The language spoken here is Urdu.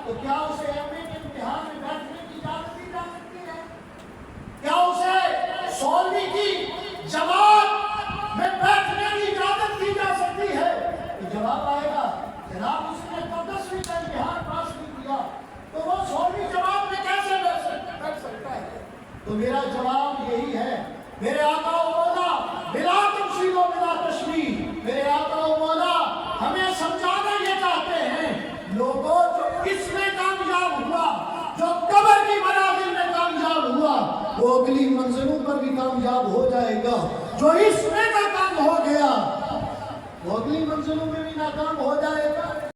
تو کیا اسے ایم اے کے امتحان میں بیٹھنے کی اجازت دی جا سکتی ہے؟ کیا اسے 16ویں کی جماعت میں بیٹھنے کی اجازت دی جا سکتی ہے؟ تو جواب آئے گا جناب اس نے تو 10ویں کا امتحان پاس نہیں کیا تو وہ 16ویں جماعت میں کیسے بیٹھ سکتا ہے؟ تو میرا جواب یہی ہے، میرے آقا و مولا بلا تفصیل و بلا تشریح، میرے آقا و مولا ہمیں سمجھانا یہ چاہتے ہیں لوگوں جو اس میں کامیاب ہوا، جو قبر کی منازل میں کامیاب ہوا، وہ اگلی منزلوں پر بھی کامیاب ہو جائے گا۔ جو اس میں ناکام ہو گیا وہ اگلی منزلوں میں بھی ناکام ہو جائے گا۔